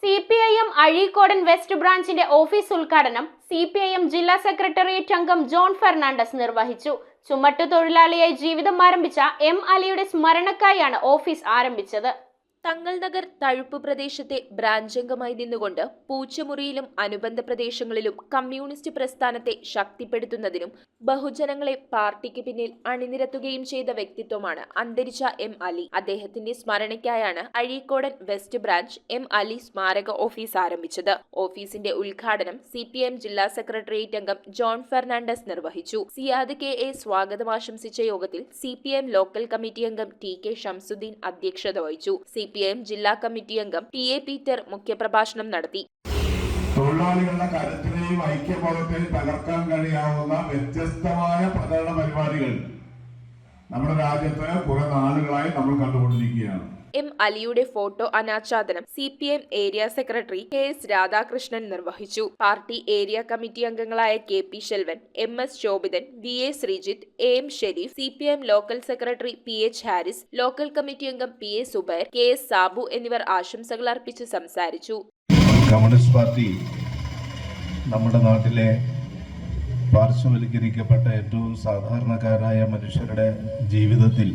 CPIM Azhikodan west ബ്രാഞ്ചിന്റെ office ഉദ്ഘാടനം CPIM ജില്ലാ secretariat അംഗം ജോൺ ഫെർണാണ്ടസ് നിർവഹിച്ചു. ചുമട്ടുതൊഴിലാളിയായി ജീവിതം ആരംഭിച്ച M. അലിയുടെ സ്മരണക്കായാണ് ഓഫീസ് ആരംഭിച്ചത്. തങ്ങൾ നഗർ തഴുപ്പ് പ്രദേശത്തെ ബ്രാഞ്ച് അംഗമായി നിന്നുകൊണ്ട് പൂച്ചമുറിയിലും അനുബന്ധ പ്രദേശങ്ങളിലും കമ്മ്യൂണിസ്റ്റ് പ്രസ്ഥാനത്തെ ശക്തിപ്പെടുത്തുന്നതിനും ബഹുജനങ്ങളെ പാർട്ടിക്ക് പിന്നിൽ അണിനിരത്തുകയും ചെയ്ത വ്യക്തിത്വമാണ് അന്തരിച്ച M. അലി. അദ്ദേഹത്തിന്റെ സ്മരണയ്ക്കായാണ് Azhikodan west branch M. Ali സ്മാരക ഓഫീസ് ആരംഭിച്ചത്. ഓഫീസിന്റെ ഉദ്ഘാടനം CPIM ജില്ലാ സെക്രട്ടേറിയറ്റ് അംഗം ജോൺ ഫെർണാണ്ടസ് നിർവഹിച്ചു. സിയാദ് KA സ്വാഗതം ആശംസിച്ച യോഗത്തിൽ CPIM ലോക്കൽ കമ്മിറ്റി അംഗം TK ഷംസുദ്ദീൻ അധ്യക്ഷത വഹിച്ചു. CPIM ജില്ലാ കമ്മിറ്റി അംഗം PA പീറ്റർ മുഖ്യപ്രഭാഷണം നടത്തി. തൊഴിലാളികളുടെ കരുത്തിനെയും ഐക്യബോധത്തെയും തകർക്കാൻ കഴിയാവുന്ന വ്യത്യസ്തമായ പ്രചരണ പരിപാടികൾ നമ്മുടെ രാജ്യത്ത് കുറെ നാളുകളായി നമ്മൾ കണ്ടുകൊണ്ടിരിക്കുകയാണ്. M. അലിയുടെ ഫോട്ടോ അനാച്ഛാദനം CPIM area secretary KS Radhakrishnan നിർവഹിച്ചു. പാർട്ടി ഏരിയ കമ്മിറ്റി അംഗങ്ങളായ KP Selvan, MS Shobhithan, VA Sreejith, AM Shareef, CPIM local secretary PH Haris, local committee അംഗം PA സുബൈർ, KS സാബു എന്നിവർ ആശംസകൾ അർപ്പിച്ച് സംസാരിച്ചു. കമ്മ്യൂണിസ്റ്റ് പാർട്ടി നമ്മുടെ നാട്ടിലെ പാർശ്വവൽക്കരിക്കപ്പെട്ട ഏറ്റവും സാധാരണക്കാരായ മനുഷ്യരുടെ ജീവിതത്തിൽ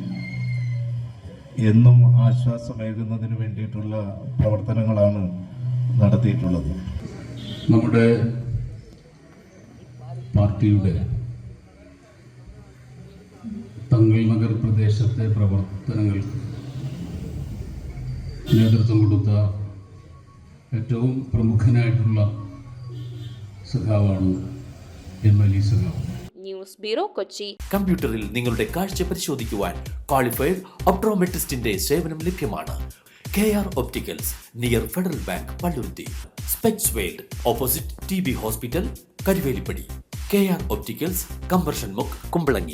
എന്നും ആശ്വാസമേകുന്നതിന് വേണ്ടിയിട്ടുള്ള പ്രവർത്തനങ്ങളാണ് നടത്തിയിട്ടുള്ളത്. നമ്മുടെ പാർട്ടിയുടെ തങ്ങൾ നഗർ പ്രദേശത്തെ പ്രവർത്തനങ്ങൾക്ക് നേതൃത്വം കൊടുത്ത ഏറ്റവും പ്രമുഖനായിട്ടുള്ള സഖാവാണ് M. അലി സഖാവ്. News bureau, Kochi. കമ്പ്യൂട്ടറിൽ നിങ്ങളുടെ കാഴ്ച പരിശോധിക്കുവാൻ ക്വാളിഫൈഡ് ഒപ്ട്രോമെട്രിസ്റ്റിന്റെ സേവനം ലഭ്യമാണ്. KR opticals, near federal bank, Palluruthy. Specs world, opposite TB hospital, Karuvelippady. KR opticals, combustion മുക്ക്, കുമ്പളങ്ങി.